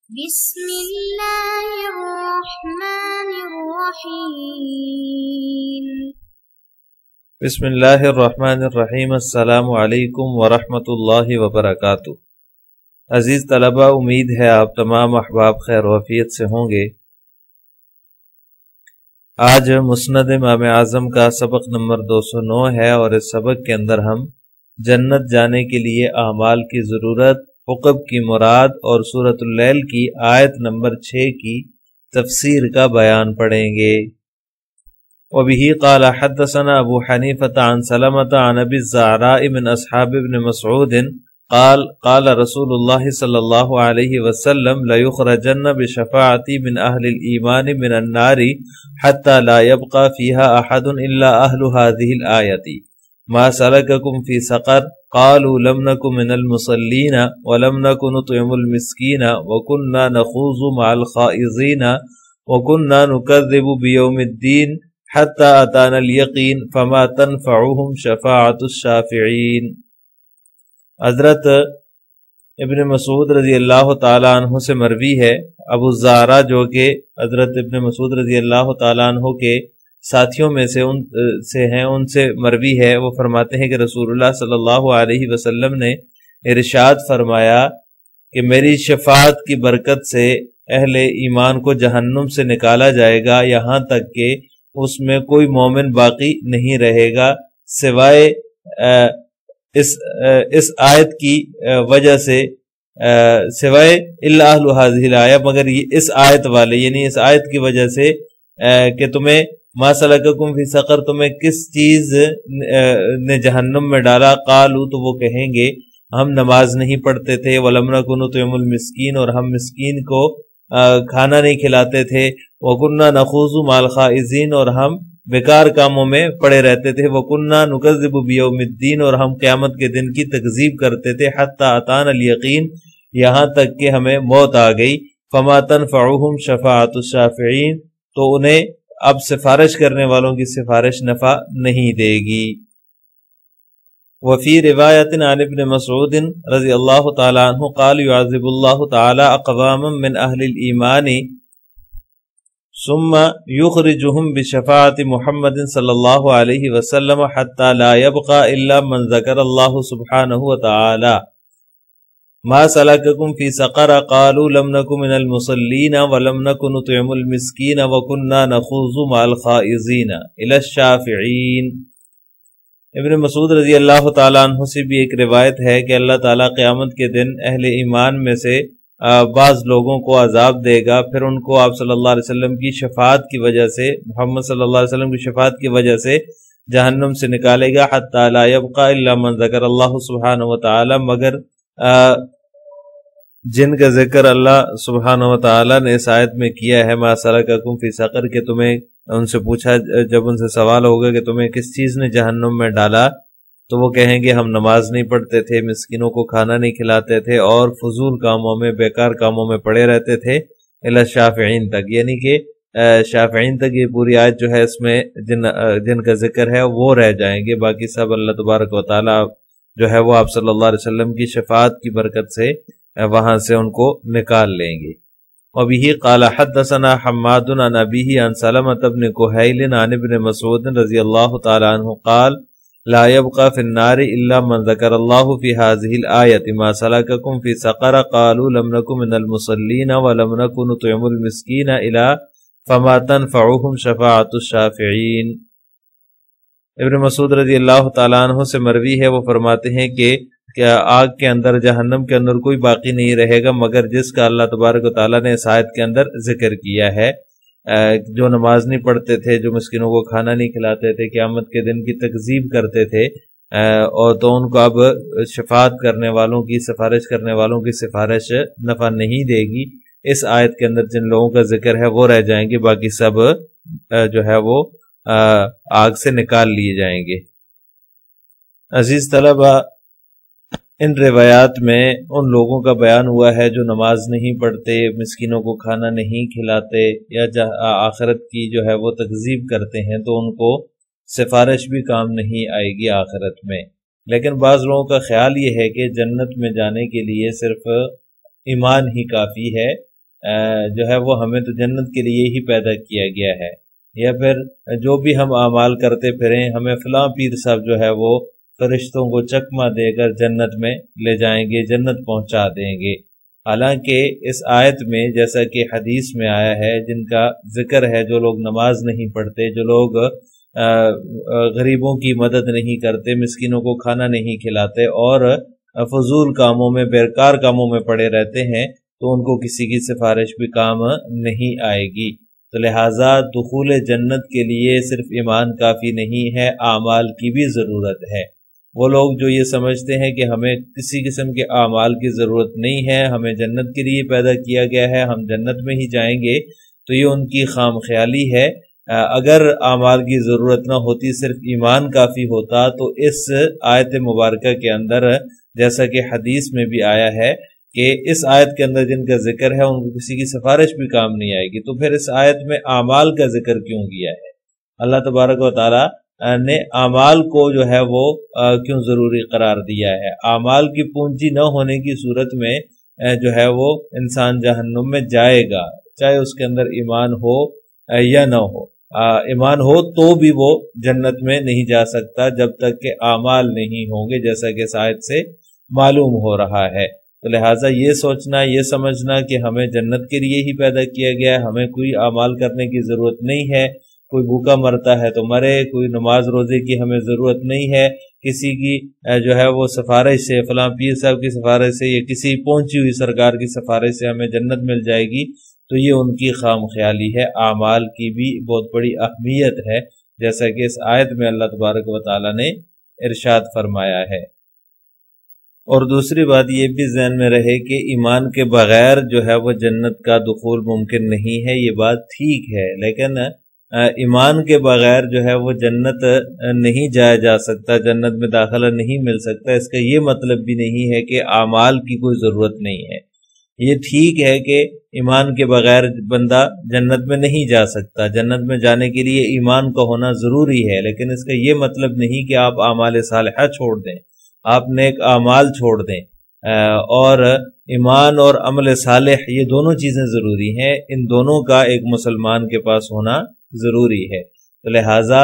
بسم اللہ الرحمن الرحیم بسم اللہ الرحمن الرحیم۔ السلام علیکم ورحمۃ اللہ وبرکاتہ۔ عزیز طلبہ، امید ہے آپ تمام احباب خیر و عافیت سے ہوں گے۔ آج مسند امام اعظم کا سبق نمبر 209 ہے، اور اس سبق کے اندر ہم جنت جانے کے لیے اعمال کی ضرورت، عقب کی مراد اور سورۃ اللیل کی آیت نمبر 6 کی تفسیر کا بیان پڑھیں گے۔ وبه قال حدثنا ابو حنیفة عن سلمة عن ابی الزعراء من اصحاب ابن مسعود قال قال رسول اللہ صلی اللہ علیہ وسلم ليخرجن بشفاعتی من اہل الایمان من النار حتى لا يبقى فيها احد الا اہل هذه الآیة ما سلككم في سقر قالوا لم نكن من المصلين ولم نكن نطعم المسكين وكنا نخوض مع الخائضين وكنا نكذب بيوم الدين حتى أتانا اليقين فما تنفعهم شفاعة الشافعين۔ حضرت ابن مسعود رضی اللہ تعالیٰ عنہ سے مروی ہے، ابو الزعراء جو کہ حضرت ابن مسعود رضی اللہ تعالیٰ عنہ کے ساتھیوں میں سے ان سے مروی ہے۔ وہ فرماتے ہیں کہ رسول اللہ صلی اللہ علیہ وسلم نے ارشاد فرمایا کہ میری شفاعت کی برکت سے اہل ایمان کو جہنم سے نکالا جائے گا، یہاں تک کہ اس میں کوئی مومن باقی نہیں رہے گا سوائے اس آیت کی وجہ سے، سوائے الا اہل هذه الآیہ، مگر اس آیت والے، یعنی اس آیت کی وجہ سے کہ تمہیں ما سلککم فی سقر، تمہیں کس چیز نے جہنم میں ڈالا؟ قالو، تو وہ کہیں گے ہم نماز نہیں پڑھتے تھے، ولم نکن نطعم المسکین، اور ہم مسکین کو کھانا نہیں کھلاتے تھے، وکنا نخوض مع الخائضین، اور ہم بیکار کاموں میں پڑے رہتے تھے، وکنا نکذب بیوم الدین، اور ہم قیامت کے دن کی تکذیب کرتے تھے، حتی اتانا الیقین، یہاں تک کہ ہمیں موت آ گئی۔ فما تنفعهم شفاعۃ الشافعین، تو انہیں اب سفارش کرنے والوں کی سفارش نفع نہیں دے گی۔ وفی روایت عن ابن مسعود رضی اللہ تعالی عنہ قال يعذب اللہ تعالی اقواما من اہل الایمان ثم يخرجهم بشفاعت محمد صلی اللہ علیہ وسلم حتى لا يبقى الا من ذکر اللہ سبحانہ وتعالی ما سلککم فی سقر قالوا لم نکن من المصلین ولم نکن نطعم المسکین وکنا نخوض مع الخائضین الی الشافعین۔ ابن مسعود رضی اللہ تعالیٰ عنہ سے بھی ایک روایت ہے کہ اللہ تعالیٰ قیامت کے دن اہل ایمان میں سے بعض لوگوں کو عذاب دے گا، پھر ان کو آپ صلی اللہ علیہ وسلم کی شفاعت کی وجہ سے، محمد صلی اللہ علیہ وسلم کی شفاعت کی وجہ سے جہنم سے نکالے گا، حتی لا یبقى الا من ذکر اللہ سبحانہ وتعالی، مگر جن کا ذکر اللہ سبحانہ وتعالی نے اس آیت میں کیا ہے، ما سلککم فی سقر، کہ تمہیں ان سے پوچھا، جب ان سے سوال ہوگا کہ تمہیں کس چیز نے جہنم میں ڈالا، تو وہ کہیں گے ہم نماز نہیں پڑھتے تھے، مسکینوں کو کھانا نہیں کھلاتے تھے، اور فضول کاموں میں، بیکار کاموں میں پڑے رہتے تھے، الی الشافعین تک، یعنی کہ شافعین تک یہ پوری آیت جو ہے اس میں جن کا ذکر ہے وہ رہ جائیں گے، باقی سب اللہ تبارک و تعالی جو ہے وہ آپ صلی اللہ علیہ وسلم کی شفاعت کی برکت سے وہاں سے ان کو نکال لیں گے۔ وبه قال حدثنا حماد عن ابيه عن سلمة بن كهيل عن ابن مسعود رضی اللہ تعالی عنہ قال لا يبقى في النار الا من ذكر الله في هذه الآية ما سلككم في سقر قالوا لم نكن من المصلين ولم نكن نطعم المسكين الى فما تنفعهم شفاعة الشافعين۔ ابن مسعود رضی اللہ تعالیٰ عنہ سے مروی ہے، وہ فرماتے ہیں کہ آگ کے اندر، جہنم کے اندر کوئی باقی نہیں رہے گا مگر جس کا اللہ تبارک و تعالیٰ نے اس آیت کے اندر ذکر کیا ہے، جو نماز نہیں پڑھتے تھے، جو مسکینوں کو کھانا نہیں کھلاتے تھے، قیامت کے دن کی تکذیب کرتے تھے، اور تو ان کو اب شفاعت کرنے والوں کی، سفارش کرنے والوں کی سفارش نفع نہیں دے گی۔ اس آیت کے اندر جن لوگوں کا ذکر ہے وہ رہ جائیں گے، باقی سب جو ہے وہ آگ سے نکال لیے جائیں گے۔ عزیز طلبہ، ان روایات میں ان لوگوں کا بیان ہوا ہے جو نماز نہیں پڑھتے، مسکینوں کو کھانا نہیں کھلاتے، یا آخرت کی جو ہے وہ تکذیب کرتے ہیں، تو ان کو سفارش بھی کام نہیں آئے گی آخرت میں۔ لیکن بعض لوگوں کا خیال یہ ہے کہ جنت میں جانے کے لیے صرف ایمان ہی کافی ہے، جو ہے وہ ہمیں تو جنت کے لیے ہی پیدا کیا گیا ہے، یا پھر جو بھی ہم اعمال کرتے پھریں ہمیں فلاں پیر صاحب جو ہے وہ فرشتوں کو چکمہ دے کر جنت میں لے جائیں گے، جنت پہنچا دیں گے۔ حالانکہ اس آیت میں جیسا کہ حدیث میں آیا ہے، جن کا ذکر ہے جو لوگ نماز نہیں پڑھتے، جو لوگ غریبوں کی مدد نہیں کرتے، مسکینوں کو کھانا نہیں کھلاتے اور فضول کاموں میں بیکار کاموں میں پڑے رہتے ہیں، تو ان کو کسی کی سفارش بھی کام نہیں آئے گی۔ تو لہٰذا دخول جنت کے لیے صرف ایمان کافی نہیں ہے، اعمال کی بھی ضرورت ہے۔ وہ لوگ جو یہ سمجھتے ہیں کہ ہمیں کسی قسم کے اعمال کی ضرورت نہیں ہے، ہمیں جنت کے لیے پیدا کیا گیا ہے، ہم جنت میں ہی جائیں گے، تو یہ ان کی خام خیالی ہے۔ اگر اعمال کی ضرورت نہ ہوتی، صرف ایمان کافی ہوتا، تو اس آیت مبارکہ کے اندر جیسا کہ حدیث میں بھی آیا ہے کہ اس آیت کے اندر جن کا ذکر ہے ان کو کسی کی سفارش بھی کام نہیں آئے گی، تو پھر اس آیت میں اعمال کا ذکر کیوں کیا ہے؟ اللہ تبارک و تعالی نے اعمال کو جو ہے وہ کیوں ضروری قرار دیا ہے؟ اعمال کی پونجی نہ ہونے کی صورت میں جو ہے وہ انسان جہنم میں جائے گا، چاہے اس کے اندر ایمان ہو یا نہ ہو۔ ایمان ہو تو بھی وہ جنت میں نہیں جا سکتا جب تک کہ اعمال نہیں ہوں گے، جیسا کہ اس آیت سے معلوم ہو رہا ہے۔ تو لہٰذا یہ سوچنا، یہ سمجھنا کہ ہمیں جنت کے لیے ہی پیدا کیا گیا ہے، ہمیں کوئی اعمال کرنے کی ضرورت نہیں ہے، کوئی بھوکا مرتا ہے تو مرے، کوئی نماز روزے کی ہمیں ضرورت نہیں ہے، کسی کی جو ہے وہ سفارش سے، فلاں پیر صاحب کی سفارش سے یا کسی پہنچی ہوئی سرکار کی سفارش سے ہمیں جنت مل جائے گی، تو یہ ان کی خام خیالی ہے۔ اعمال کی بھی بہت بڑی اہمیت ہے، جیسا کہ اس آیت میں اللہ تبارک و تعالی نے ارشاد فرمایا ہے۔ اور دوسری بات یہ بھی ذہن میں رہے کہ ایمان کے بغیر جو ہے وہ جنت کا دخول ممکن نہیں ہے، یہ بات ٹھیک ہے، لیکن ایمان کے بغیر جو ہے وہ جنت نہیں جایا جا سکتا، جنت میں داخلہ نہیں مل سکتا۔ اس کا یہ مطلب بھی نہیں ہے کہ اعمال کی کوئی ضرورت نہیں ہے۔ یہ ٹھیک ہے کہ ایمان کے بغیر بندہ جنت میں نہیں جا سکتا، جنت میں جانے کے لیے ایمان کا ہونا ضروری ہے، لیکن اس کا یہ مطلب نہیں کہ آپ اعمال صالحہ چھوڑ دیں، آپ نیک اعمال چھوڑ دیں، اور ایمان اور عمل صالح یہ دونوں چیزیں ضروری ہیں، ان دونوں کا ایک مسلمان کے پاس ہونا ضروری ہے۔ تو لہٰذا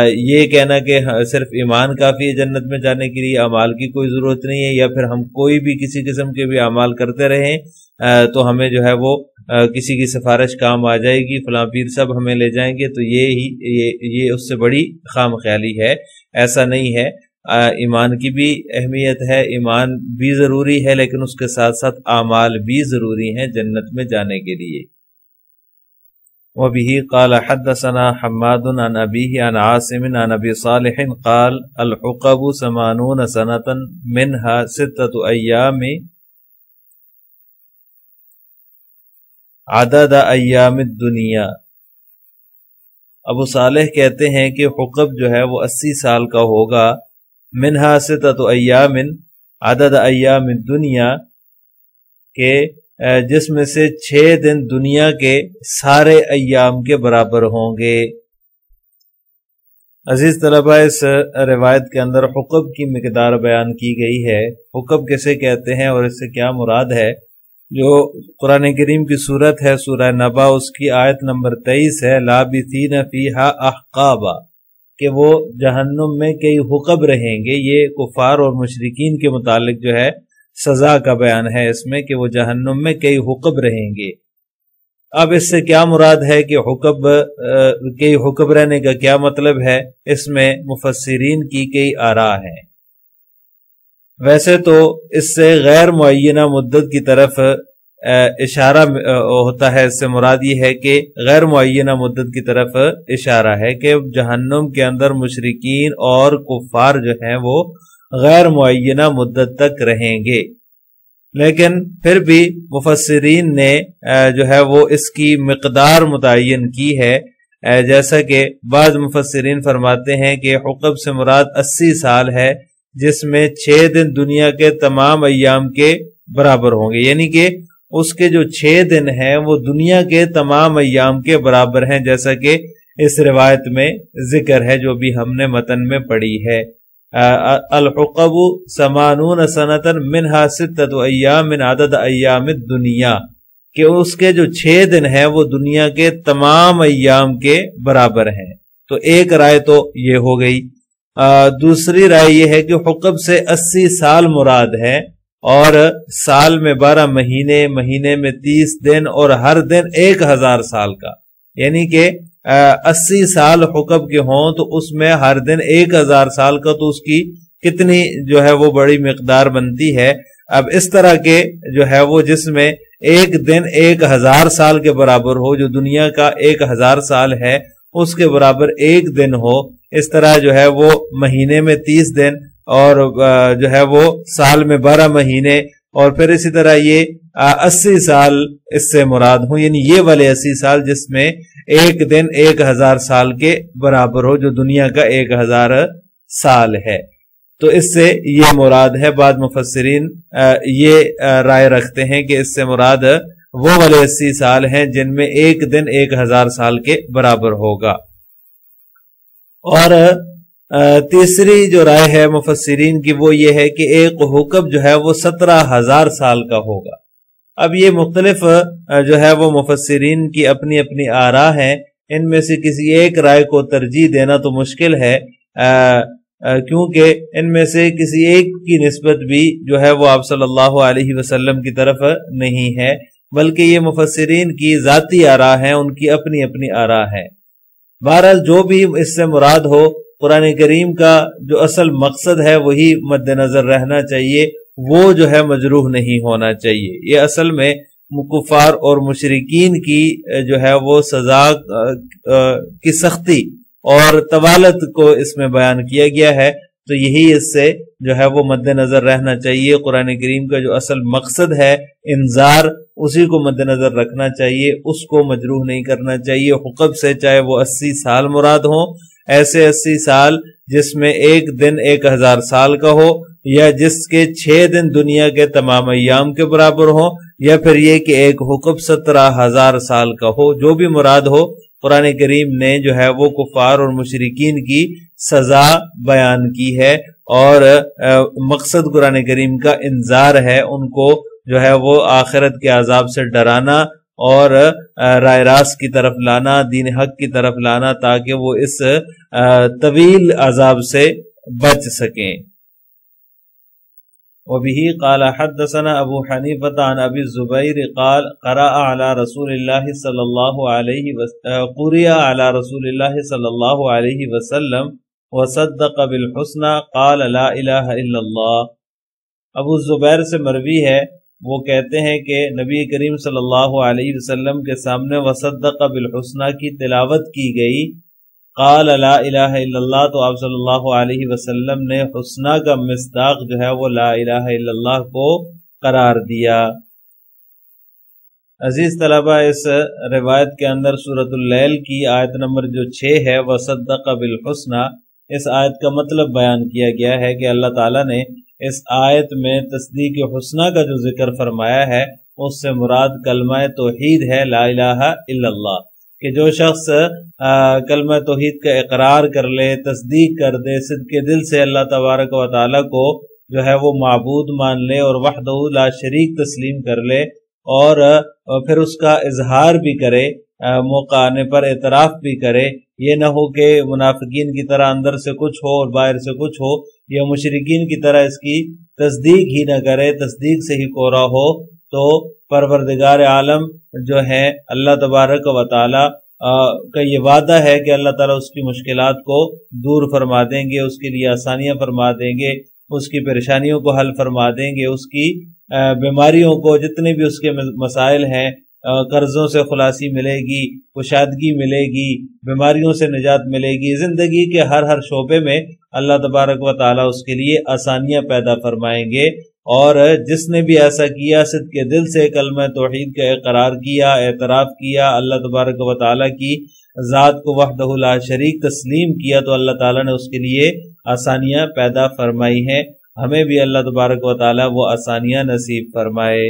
یہ کہنا کہ صرف ایمان کافی ہے جنت میں جانے کے لیے، اعمال کی کوئی ضرورت نہیں ہے، یا پھر ہم کوئی بھی کسی قسم کے بھی اعمال کرتے رہیں تو ہمیں جو ہے وہ کسی کی سفارش کام آ جائے گی، فلاں پیر صاحب ہمیں لے جائیں گے، تو یہ اس سے بڑی خام خیالی ہے۔ ایسا نہیں ہے، ایمان کی بھی اہمیت ہے، ایمان بھی ضروری ہے، لیکن اس کے ساتھ ساتھ اعمال بھی ضروری ہیں جنت میں جانے کے لیے۔ وبه قال حدثنا حماد عن أبيه عن عاصم عن أبي صالح قال الحقب 80 سنة منها 6 أيام عدد أيام الدنيا۔ ابو صالح کہتے ہیں کہ حقب جو ہے وہ 80 سال کا ہوگا، منها 6 أيام عدد أيام الدنيا، کہ جس میں سے 6 دن دنیا کے سارے ایام کے برابر ہوں گے۔ عزیز طلبہ، اس روایت کے اندر حقب کی مقدار بیان کی گئی ہے۔ حقب کیسے کہتے ہیں اور اس سے کیا مراد ہے؟ جو قرآن کریم کی صورت ہے سورہ نبا، اس کی آیت نمبر 23 ہے، لابثین فیہا احقابا، کہ وہ جہنم میں کئی حقب رہیں گے۔ یہ کفار اور مشرکین کے متعلق جو ہے سزا کا بیان ہے اس میں، کہ وہ جہنم میں کئی حقب رہیں گے۔ اب اس سے کیا مراد ہے کہ کئی حقب رہنے کا کیا مطلب ہے؟ اس میں مفسرین کی کئی آراء ہیں۔ ویسے تو اس سے غیر معینہ مدت کی طرف اشارہ ہوتا ہے، اس سے مراد یہ ہے کہ غیر معینہ مدت کی طرف اشارہ ہے کہ جہنم کے اندر مشرکین اور کفار جو ہیں وہ غیر معینہ مدت تک رہیں گے، لیکن پھر بھی مفسرین نے جو ہے وہ اس کی مقدار متعین کی ہے، جیسا کہ بعض مفسرین فرماتے ہیں کہ حقب سے مراد 80 سال ہے، جس میں 6 دن دنیا کے تمام ایام کے برابر ہوں گے، یعنی کہ اس کے جو 6 دن ہیں وہ دنیا کے تمام ایام کے برابر ہیں، جیسا کہ اس روایت میں ذکر ہے جو بھی ہم نے متن میں پڑھی ہے۔ الحقب 80 سنة منها 6 أيام من عدد ایام الدنیا، کہ اس کے جو 6 دن ہیں وہ دنیا کے تمام ایام کے برابر ہیں۔ تو ایک رائے تو یہ ہو گئی۔ دوسری رائے یہ ہے کہ حقب سے 80 سال مراد ہے، اور سال میں 12 مہینے، مہینے میں 30 دن، اور ہر دن 1000 سال کا، یعنی کہ 80 سال حقب کے ہوں تو اس میں ہر دن 1000 سال کا، تو اس کی کتنی جو ہے وہ بڑی مقدار بنتی ہے۔ اب اس طرح کے جو ہے وہ جس میں ایک دن 1000 سال کے برابر ہو، جو دنیا کا 1000 سال ہے اس کے برابر ایک دن ہو، اس طرح جو ہے وہ مہینے میں 30 دن، اور جو ہے وہ سال میں 12 مہینے، اور پھر اسی طرح یہ 80 سال اس سے مراد ہوں، یعنی یہ والے 80 سال جس میں ایک دن 1000 سال کے برابر ہو، جو دنیا کا 1000 سال ہے۔ تو اس سے یہ مراد ہے۔ بعض مفسرین یہ رائے رکھتے ہیں کہ اس سے مراد وہ والے 80 سال ہیں جن میں ایک دن 1000 سال کے برابر ہوگا۔ اور تیسری جو رائے ہے مفسرین کی وہ یہ ہے کہ ایک حقب جو ہے وہ 17,000 سال کا ہوگا۔ اب یہ مختلف جو ہے وہ مفسرین کی اپنی اپنی آراء ہیں، ان میں سے کسی ایک رائے کو ترجیح دینا تو مشکل ہے، کیونکہ ان میں سے کسی ایک کی نسبت بھی جو ہے وہ آپ صلی اللہ علیہ وسلم کی طرف نہیں ہے، بلکہ یہ مفسرین کی ذاتی آراء ہیں، ان کی اپنی اپنی آراء ہے۔ بہرحال جو بھی اس سے مراد ہو، قرآن کریم کا جو اصل مقصد ہے وہی مد نظر رہنا چاہیے، وہ جو ہے مجروح نہیں ہونا چاہیے۔ یہ اصل میں کفار اور مشرکین کی جو ہے وہ سزا کی سختی اور طوالت کو اس میں بیان کیا گیا ہے، تو یہی اس سے جو ہے وہ مد نظر رہنا چاہیے۔ قرآن کریم کا جو اصل مقصد ہے انذار، اسی کو مد نظر رکھنا چاہیے، اس کو مجروح نہیں کرنا چاہیے۔ حقب سے چاہے وہ 80 سال مراد ہوں، ایسے 80 سال جس میں ایک دن 1000 سال کا ہو، یا جس کے 6 دن دنیا کے تمام ایام کے برابر ہوں، یا پھر یہ کہ ایک حقب 17,000 سال کا ہو، جو بھی مراد ہو، قرآن کریم نے جو ہے وہ کفار اور مشرکین کی سزا بیان کی ہے، اور مقصد قرآن کریم کا انذار ہے، ان کو جو ہے وہ آخرت کے عذاب سے ڈرانا اور راہ راست کی طرف لانا، دین حق کی طرف لانا، تاکہ وہ اس طویل عذاب سے بچ سکیں۔ وبه قال حدثنا ابو حنیفة عن ابی الزبیر قال قرأ على رسول اللہ صلی اللہ علیہ وسلم قرئ على رسول اللہ صلی اللہ علیہ وسلم وصدق بالحسنى قال لا الہ الا اللہ۔ ابو الزبیر سے مروی ہے، وہ کہتے ہیں کہ نبی کریم صلی اللہ علیہ وسلم کے سامنے وصدق بالحسنى کی تلاوت کی گئی، قال لا الہ الا اللہ، تو آپ صلی اللہ علیہ وسلم نے حسنہ کا مصداق جو ہے وہ لا الہ الا اللہ کو قرار دیا۔ عزیز طلبہ، اس روایت کے اندر سورۃ اللیل کی آیت نمبر جو 6 ہے وصدق بالحسنى، اس آیت کا مطلب بیان کیا گیا ہے کہ اللہ تعالیٰ نے اس آیت میں تصدیق حسنہ کا جو ذکر فرمایا ہے اس سے مراد کلمہ توحید ہے، لا الہ الا اللہ، کہ جو شخص کلمہ توحید کا اقرار کر لے، تصدیق کر دے، صدق دل سے اللہ تبارک و تعالیٰ کو جو ہے وہ معبود مان لے اور وحدہ لا شریک تسلیم کر لے، اور پھر اس کا اظہار بھی کرے، موقع آنے پر اعتراف بھی کرے، یہ نہ ہو کہ منافقین کی طرح اندر سے کچھ ہو اور باہر سے کچھ ہو، یا مشرکین کی طرح اس کی تصدیق ہی نہ کرے، تصدیق سے ہی کورا ہو، تو پروردگار عالم جو ہے اللہ تبارک و تعالی کا یہ وعدہ ہے کہ اللہ تعالیٰ اس کی مشکلات کو دور فرما دیں گے، اس کے لیے آسانیاں فرما دیں گے، اس کی پریشانیوں کو حل فرما دیں گے، اس کی بیماریوں کو، جتنے بھی اس کے مسائل ہیں، قرضوں سے خلاصی ملے گی، کشادگی ملے گی، بیماریوں سے نجات ملے گی، زندگی کے ہر شعبے میں اللہ تبارک و تعالیٰ اس کے لیے آسانیاں پیدا فرمائیں گے۔ اور جس نے بھی ایسا کیا، صدق کے دل سے کلمہ توحید کا اقرار کیا، اعتراف کیا، اللہ تبارک و تعالیٰ کی ذات کو وحدہ لا شریک تسلیم کیا، تو اللہ تعالیٰ نے اس کے لیے آسانیاں پیدا فرمائی ہیں۔ ہمیں بھی اللہ تبارک و تعالیٰ وہ آسانیاں نصیب فرمائے۔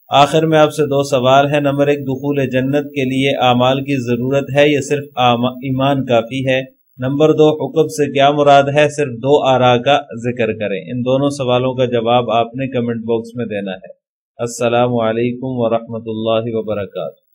آخر میں آپ سے 2 سوال ہیں۔ نمبر 1، دخول جنت کے لیے اعمال کی ضرورت ہے یا صرف ایمان کافی ہے؟ نمبر 2، حکم سے کیا مراد ہے؟ صرف 2 آراء کا ذکر کریں۔ ان دونوں سوالوں کا جواب آپ نے کمنٹ باکس میں دینا ہے۔ السلام علیکم ورحمۃ اللہ وبرکاتہ۔